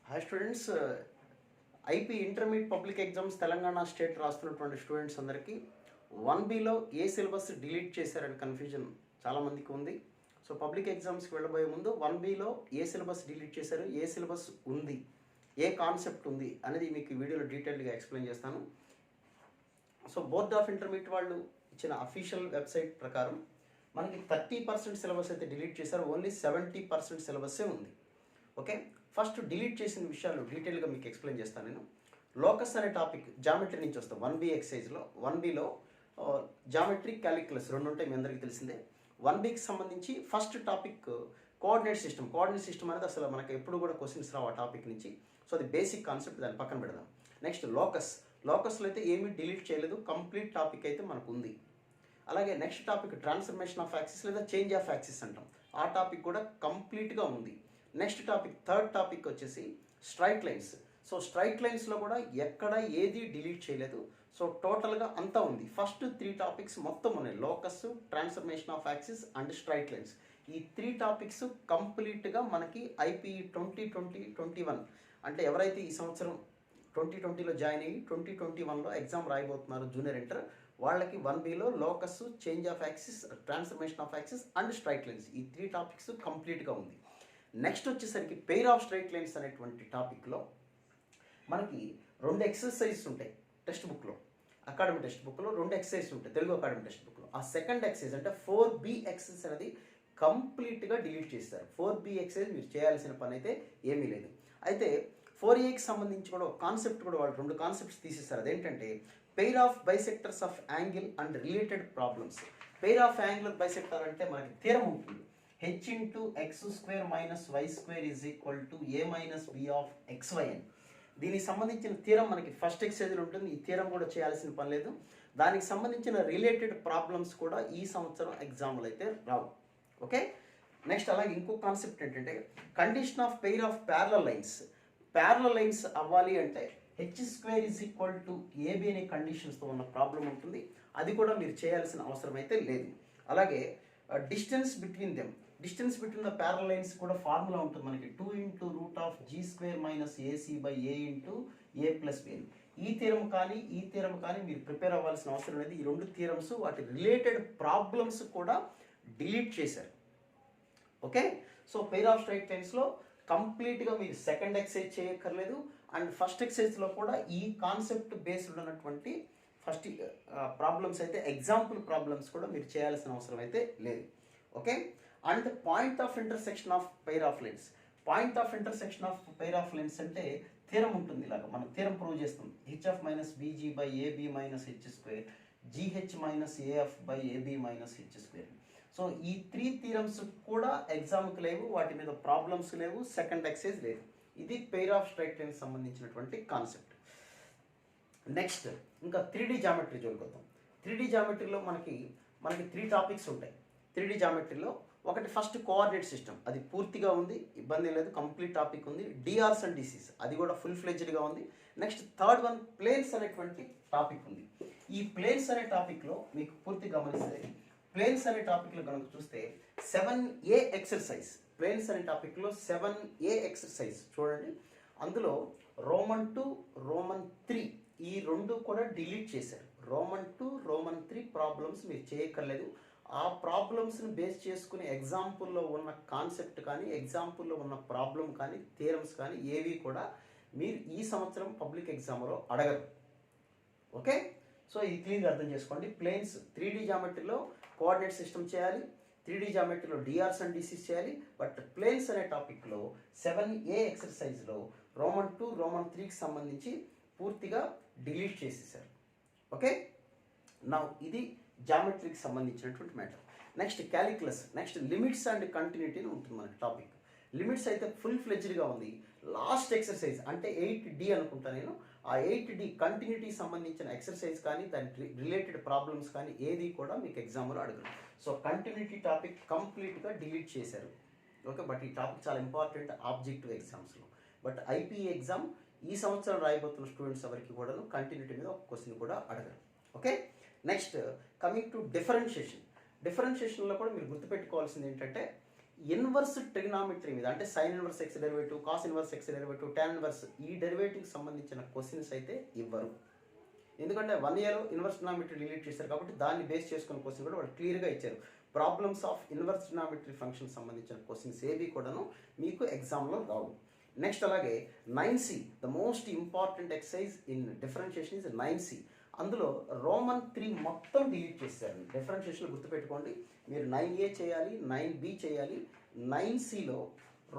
Hi students, IP intermediate public exams Telangana state రాస్తున్నటువంటి students అందరికీ 1Bలో ఏ సిలబస్ డిలీట్ చేశారని కన్ఫ్యూజన్ చాలామందికి ఉంది. సో పబ్లిక్ ఎగ్జామ్స్కి వెళ్ళబోయే ముందు 1Bలో ఏ సిలబస్ డిలీట్ చేశారు, ఏ సిలబస్ ఉంది, ఏ కాన్సెప్ట్ ఉంది అనేది మీకు ఈ వీడియోలో డీటెయిల్గా ఎక్స్ప్లెయిన్ చేస్తాను. సో బోర్డ్ ఆఫ్ ఇంటర్మీడియట్ వాళ్ళు ఇచ్చిన అఫీషియల్ వెబ్సైట్ ప్రకారం మనకి 30% సిలబస్ అయితే డిలీట్ చేశారు, ఓన్లీ 70% సిలబస్సే ఉంది. ఓకే, ఫస్ట్ డిలీట్ చేసిన విషయాలు డీటెయిల్గా మీకు ఎక్స్ప్లెయిన్ చేస్తాను. నేను లోకస్ అనే టాపిక్ జామెట్రీ నుంచి వస్తాం. 1B ఎక్సైజ్లో 1Bలో జామెట్రీ, క్యాలిక్యులస్ రెండు ఉంటాయి, మీ అందరికీ తెలిసిందే. 1Bకి సంబంధించి first topic coordinate system. Coordinate system అనేది అసలు మనకి ఎప్పుడు కూడా క్వశ్చన్స్ రావు ఆ టాపిక్ నుంచి. సో అది బేసిక్ కాన్సెప్ట్, దాన్ని పక్కన పెడదాం. నెక్స్ట్ లోకస్లో అయితే ఏమీ డిలీట్ చేయలేదు, కంప్లీట్ టాపిక్ అయితే మనకు ఉంది. అలాగే next topic transformation of axis లేదా చేంజ్ ఆఫ్ యాక్సిస్ అంటాం, ఆ టాపిక్ కూడా కంప్లీట్గా ఉంది. నెక్స్ట్ టాపిక్ థర్డ్ టాపిక్ వచ్చేసి స్ట్రైట్ లైన్స్. సో స్ట్రైట్ లైన్స్లో కూడా ఎక్కడ ఏది డిలీట్ చేయలేదు. సో టోటల్గా అంతా ఉంది. ఫస్ట్ 3 టాపిక్స్ మొత్తం ఉన్నాయి, locus, transformation of axis and straight lines. ఈ 3 టాపిక్స్ కంప్లీట్గా మనకి ఐపీ 2020-21 అంటే ఎవరైతే ఈ సంవత్సరం 2020లో జాయిన్ అయ్యి 2021లో ఎగ్జామ్ రాయబోతున్నారు జూనియర్ ఇంటర్, వాళ్ళకి 1Bలో locus, change of axis, transformation of axis and straight lines ఈ 3 టాపిక్స్ కంప్లీట్గా ఉంది. నెక్స్ట్ వచ్చేసరికి పెయిర్ ఆఫ్ స్ట్రైట్ లైన్స్ అనేటువంటి టాపిక్లో మనకి 2 ఎక్సర్సైజెస్ ఉంటాయి టెక్స్ట్ బుక్లో. అకాడమిక్ టెక్స్ట్ బుక్లో 2 ఎక్సర్సైజెస్ ఉంటాయి తెలుగు అకాడమిక్ టెక్స్ట్ బుక్లో. ఆ సెకండ్ ఎక్సర్సైజ్ అంటే 4B ఎక్సర్సైజ్ అనేది కంప్లీట్గా డిలీట్ చేస్తారు. 4B ఎక్సర్సైజ్ మీరు చేయాల్సిన పని అయితే ఏమీ లేదు. అయితే 4Aకి సంబంధించి కూడా కాన్సెప్ట్ కూడా వాళ్ళు 2 కాన్సెప్ట్స్ తీసేస్తారు. అదేంటంటే pair of bisectors of angle and related problems. Pair of angular bisector అంటే మనకి థియరం ఉంటుంది, h into x² minus y² is equal to a minus b of xy అని. దీనికి సంబంధించిన థియరం మనకి ఫస్ట్ ఎక్సైజ్లో ఉంటుంది. ఈ థియరం కూడా చేయాల్సిన పని లేదు. దానికి సంబంధించిన రిలేటెడ్ ప్రాబ్లమ్స్ కూడా ఈ సంవత్సరం ఎగ్జామ్లు అయితే రావు. ఓకే, నెక్స్ట్ అలాగే ఇంకో కాన్సెప్ట్ ఏంటంటే condition of pair of parallel lines. Parallel lines అవ్వాలి అంటే h² is equal to ab అనే కండిషన్స్తో ఉన్న ప్రాబ్లం ఉంటుంది, అది కూడా మీరు చేయాల్సిన అవసరం అయితే లేదు. అలాగే distance between them, distance between the parallel lines కూడా ఫార్ములా ఉంటుంది మనకి, 2 into root(g² minus ac by a into a plus b. ఈ థియరం కానీ మీరు ప్రిపేర్ అవ్వాల్సిన అవసరం లేదు. ఈ 2 థియరమ్స్ వాటి రిలేటెడ్ ప్రాబ్లమ్స్ కూడా డిలీట్ చేశారు. Okay, so pair of straight లైన్స్లో కంప్లీట్గా మీరు సెకండ్ ఎక్సైజ్ చేయక్కర్లేదు. అండ్ ఫస్ట్ ఎక్సైజ్లో కూడా ఈ కాన్సెప్ట్ బేస్డ్ ఉన్నటువంటి ఫస్ట్ ప్రాబ్లమ్స్ అయితే ఎగ్జాంపుల్ ప్రాబ్లమ్స్ కూడా మీరు చేయాల్సిన అవసరం అయితే లేదు. Okay, and point of intersection of pair of lines. Point of intersection of pair of lines అంటే థియరం ఉంటుంది, ఇలాగ మనం థియరం ప్రూవ్ చేస్తాం. hf minus bg by ab minus h² gh minus af by ab minus h². So ఈ 3 theorems కూడా ఎగ్జామ్కి లేవు, వాటి మీద ప్రాబ్లమ్స్ లేవు, సెకండ్ ఎక్సైజ్ లేదు. ఇది పెయిర్ ఆఫ్ స్ట్రైట్ లైన్స్ సంబంధించినటువంటి కాన్సెప్ట్. నెక్స్ట్ ఇంకా 3D జామెట్రీ జోలికొద్దాం. 3D జామెట్రీలో మనకి 3 టాపిక్స్ ఉంటాయి. 3D జామెట్రీలో ఒకటి ఫస్ట్ కోఆర్డినేట్ సిస్టమ్, అది పూర్తిగా ఉంది, ఇబ్బంది లేదు, కంప్లీట్ టాపిక్ ఉంది. డిఆర్స్ అండ్ డిసిస్ అది కూడా ఫుల్ ఫ్లెడ్జ్డ్గా ఉంది. నెక్స్ట్ థర్డ్ వన్ ప్లేన్స్ అనేటువంటి టాపిక్ ఉంది. ఈ ప్లేన్స్ అనే టాపిక్లో మీకు పూర్తి గమనిస్తే, ప్లేన్స్ అనే టాపిక్లో కనుక చూస్తే 7A ఎక్సర్సైజ్, ప్లేన్స్ అనే టాపిక్లో 7A ఎక్సర్సైజ్ చూడండి. అందులో రోమన్ 2, రోమన్ 3 ఈ 2 కూడా డిలీట్ చేశారు. రోమన్ 2, రోమన్ 3 ప్రాబ్లమ్స్ మీరు చేయక్కర్లేదు. ఆ ప్రాబ్లమ్స్ని బేస్ చేసుకుని ఎగ్జాంపుల్లో ఉన్న కాన్సెప్ట్ కానీ, ఎగ్జాంపుల్లో ఉన్న ప్రాబ్లం కానీ, థియరమ్స్ కానీ ఏవి కూడా మీరు ఈ సంవత్సరం పబ్లిక్ ఎగ్జామ్లో అడగరు. ఓకే, సో ఇది క్లీన్గా అర్థం చేసుకోండి. ప్లేన్స్ 3D జామెట్రీలో కోఆర్డినేట్ సిస్టమ్ చేయాలి, 3D జామెట్రీలో డిఆర్స్ అండ్ డిసిస్ చేయాలి. బట్ ప్లేన్స్ అనే టాపిక్లో 7A ఎక్సర్సైజ్లో రోమన్ 2, రోమన్ 3కి సంబంధించి పూర్తిగా డిలీట్ చేసేసారు. ఓకే, నా ఇది జామెట్రీకి సంబంధించినటువంటి matter. Next calculus, next limits and continuity ఉంటుంది మనకి టాపిక్. లిమిట్స్ అయితే ఫుల్ ఫ్లెడ్జ్డ్గా ఉంది. లాస్ట్ ఎక్సర్సైజ్ అంటే 8D అనుకుంటా నేను, ఆ 8D కంటిన్యూటీకి సంబంధించిన ఎక్సర్సైజ్ కానీ దాని రిలేటెడ్ ప్రాబ్లమ్స్ కానీ ఏది కూడా మీకు ఎగ్జామ్లో అడగరు. సో కంటిన్యూటీ టాపిక్ కంప్లీట్గా డిలీట్ చేశారు. ఓకే, బట్ ఈ టాపిక్ చాలా ఇంపార్టెంట్ ఆబ్జెక్టివ్ ఎగ్జామ్స్లో. బట్ ఐపీ ఎగ్జామ్ ఈ సంవత్సరం రాయబోతున్న స్టూడెంట్స్ ఎవరికి కూడా కంటిన్యూటీ మీద ఒక క్వశ్చన్ కూడా అడగరు. Okay, next coming to differentiation. డిఫరెన్షియేషన్లో కూడా మీరు గుర్తుపెట్టుకోవాల్సింది ఏంటంటే ఇన్వర్స్ ట్రిగ్నామెట్రీ మీద అంటే sine inverse x derivative, cos inverse x derivative, tan inverse ఈ డెరివేటివ్కి సంబంధించిన క్వశ్చన్స్ అయితే ఇవ్వరు. ఎందుకంటే 1Aలో ఇన్వర్స్ ట్రిగ్నామెట్రీ డిలీట్ చేశారు కాబట్టి దాన్ని బేస్ చేసుకున్న క్వశ్చన్ కూడా వాళ్ళు క్లియర్గా ఇచ్చారు. Problems of inverse trigonometry function సంబంధించిన క్వశ్చన్స్ ఏవి కూడాను మీకు ఎగ్జామ్లో రావు. నెక్స్ట్ అలాగే 9C, the most important exercise in differentiation is 9C. అందులో రోమన్ 3 మొత్తం డిలీట్ చేశారు. డిఫరెన్షియేషన్ గుర్తుపెట్టుకోండి, మీరు 9A చేయాలి, 9B చేయాలి, 9Cలో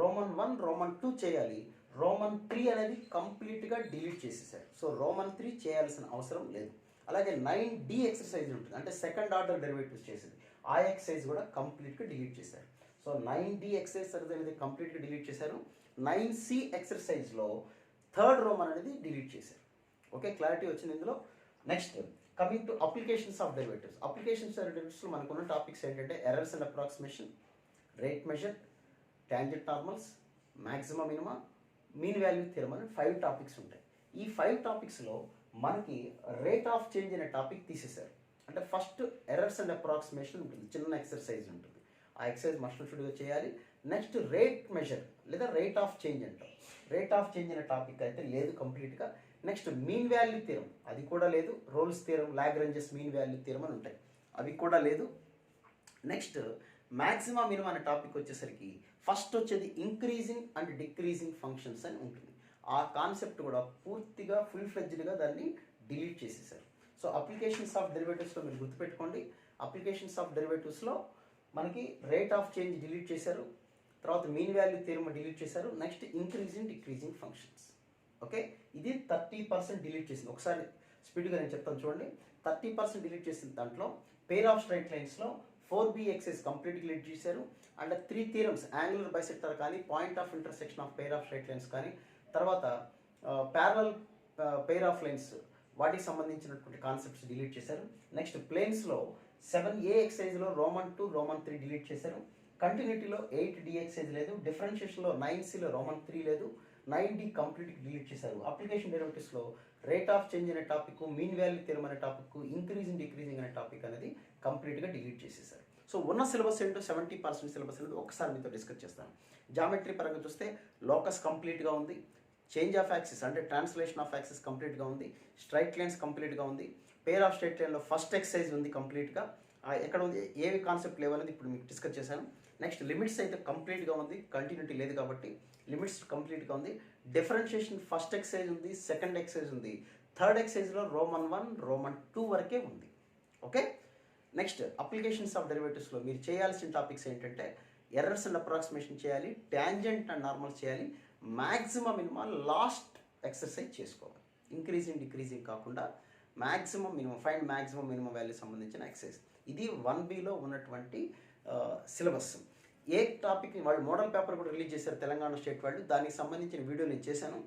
రోమన్ 1 రోమన్ 2 చేయాలి, రోమన్ 3 అనేది కంప్లీట్గా డిలీట్ చేసేసారు. సో రోమన్ 3 చేయాల్సిన అవసరం లేదు. అలాగే 9D ఎక్సర్సైజ్ ఉంటుంది, అంటే సెకండ్ ఆర్డర్ డెరివేటివ్స్ చేసేది, ఆ ఎక్సర్సైజ్ కూడా కంప్లీట్గా డిలీట్ చేశారు. సో 9D ఎక్సర్సైజ్ అనేది కంప్లీట్గా డిలీట్ చేశారు. 9C ఎక్సర్సైజ్లో థర్డ్ రోమన్ అనేది డిలీట్ చేశారు. ఓకే, క్లారిటీ వచ్చింది ఇందులో. Next coming to applications of derivatives. Applications of డెరివేటివ్స్లో మనకున్న టాపిక్స్ ఏంటంటే errors and approximation, rate measure, tangent normals, maximum minima, mean value theorem అని 5 టాపిక్స్ ఉంటాయి. ఈ 5 టాపిక్స్లో మనకి రేట్ ఆఫ్ చేంజ్ అనే టాపిక్ తీసేశారు. అంటే ఫస్ట్ ఎర్రర్స్ అండ్ అప్రాక్సిమేషన్ ఉంటుంది, చిన్న ఎక్సర్సైజ్ ఉంటుంది, ఆ ఎక్సర్సైజ్ మస్ట్ షుడ్గా చేయాలి. నెక్స్ట్ రేట్ మెజర్ లేదా రేట్ ఆఫ్ చేంజ్ అంటాం. రేట్ ఆఫ్ చేంజ్ అనే టాపిక్ అయితే లేదు కంప్లీట్గా. నెక్స్ట్ మీన్ వాల్యూ థియరం, అది కూడా లేదు. Rolle's theorem, Lagrange's mean value theorem అని ఉంటాయి, అవి కూడా లేదు. నెక్స్ట్ మ్యాక్సిమా మినిమం అనే టాపిక్ వచ్చేసరికి ఫస్ట్ వచ్చేది ఇంక్రీజింగ్ అండ్ డిక్రీజింగ్ ఫంక్షన్స్ అని ఉంటుంది. ఆ కాన్సెప్ట్ కూడా పూర్తిగా ఫుల్ ఫ్లెడ్జ్డ్గా దాన్ని డిలీట్ చేసేసారు. సో అప్లికేషన్స్ ఆఫ్ డెరివేటివ్స్లో మీరు గుర్తుపెట్టుకోండి, అప్లికేషన్స్ ఆఫ్ డెరివేటివ్స్లో మనకి రేట్ ఆఫ్ చేంజ్ డిలీట్ చేశారు, తర్వాత మీన్ వాల్యూ థియరమ్ డిలీట్ చేశారు, next increasing decreasing functions. Okay, ఇది 30% డిలీట్ చేసింది. ఒకసారి స్పీడ్గా నేను చెప్తాను చూడండి. 30% డిలీట్ చేసిన దాంట్లో పేర్ ఆఫ్ స్ట్రైట్ లైన్స్లో 4B ఎక్సైజ్ కంప్లీట్ డిలీట్ చేశారు. అండ్ 3 థియరమ్స్, యాంగులర్ బైసెక్టర్ కానీ, point of intersection of pair of straight lines కానీ, తర్వాత ప్యారలల్ పేర్ ఆఫ్ లైన్స్ వాటికి సంబంధించినటువంటి కాన్సెప్ట్స్ డిలీట్ చేశారు. నెక్స్ట్ ప్లేన్స్లో 7A ఎక్సైజ్లో రోమన్ 2 రోమన్ 3 డిలీట్ చేశారు. కంటిన్యూటీలో 8D ఎక్సైజ్ లేదు. డిఫరెన్షియేషన్లో 9Cలో రోమన్ 3 లేదు. 9D కంప్లీట్ డిలీట్ చేశారు. అప్లికేషన్ డెరివేటివ్స్లో రేట్ ఆఫ్ చేంజ్ అనే టాపిక్, మీన్ వాల్యూ థియరమ్ అనే టాపిక్, ఇంక్రీజింగ్ డిక్రీజింగ్ అనే టాపిక్ అనేది కంప్లీట్గా డిలీట్ చేసేసారు. సో ఉన్న సిలబస్ ఏంటో 70% సిలబస్ అనేది ఒకసారి మీతో డిస్కస్ చేస్తాను. జామెట్రీ పరంగా చూస్తే లోకస్ కంప్లీట్గా ఉంది, చేంజ్ ఆఫ్ యాక్సిస్ అంటే ట్రాన్స్లేషన్ ఆఫ్ యాక్సిస్ కంప్లీట్గా ఉంది, స్ట్రైట్ లైన్స్ కంప్లీట్గా ఉంది, పేర్ ఆఫ్ స్ట్రైట్ లైన్లో ఫస్ట్ ఎక్సైజ్ ఉంది కంప్లీట్గా. ఎక్కడ ఉంది, ఏవి కాన్సెప్ట్ లేవనేది ఇప్పుడు మీకు డిస్కస్ చేశాను. నెక్స్ట్ లిమిట్స్ అయితే కంప్లీట్గా ఉంది, కంటిన్యూటీ లేదు కాబట్టి లిమిట్స్ కంప్లీట్గా ఉంది. డిఫరెన్షియేషన్ ఫస్ట్ ఎక్సైజ్ ఉంది, సెకండ్ ఎక్సైజ్ ఉంది, థర్డ్ ఎక్సైజ్లో రోమన్ 1 రోమన్ 2 వరకే ఉంది. ఓకే, నెక్స్ట్ అప్లికేషన్స్ ఆఫ్ డెరివేటివ్స్లో మీరు చేయాల్సిన టాపిక్స్ ఏంటంటే ఎర్రర్స్ అండ్ అప్రాక్సిమేషన్ చేయాలి, టాంజెంట్ అండ్ నార్మల్ చేయాలి, మ్యాక్సిమం మినిమం లాస్ట్ ఎక్సర్సైజ్ చేసుకోవాలి. ఇంక్రీజింగ్ డిక్రీజింగ్ కాకుండా maximum minimum, find maximum minimum value సంబంధించిన ఎక్సర్సైజ్. ఇది 1Bలో ఉన్నటువంటి సిలబస్. ఏ టాపిక్ వాళ్ళు మోడల్ పేపర్ కూడా రిలీజ్ చేశారు తెలంగాణ స్టేట్ వాళ్ళు, దానికి సంబంధించిన వీడియో నేను చేశాను,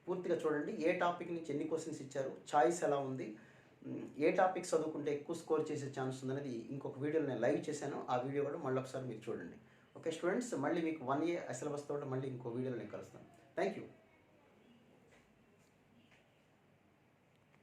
పూర్తిగా చూడండి. ఏ టాపిక్ నుంచి ఎన్ని క్వశ్చన్స్ ఇచ్చారు, చాయిస్ ఎలా ఉంది, ఏ టాపిక్ చదువుకుంటే ఎక్కువ స్కోర్ చేసే ఛాన్స్ ఉందనేది ఇంకొక వీడియోలో నేను లైవ్ చేశాను. ఆ వీడియో కూడా మళ్ళీ ఒకసారి మీరు చూడండి. ఓకే స్టూడెంట్స్, మళ్ళీ మీకు 1A సిలబస్ తోటి మళ్ళీ ఇంకో వీడియోలో నేను కలుస్తాను. Thank you.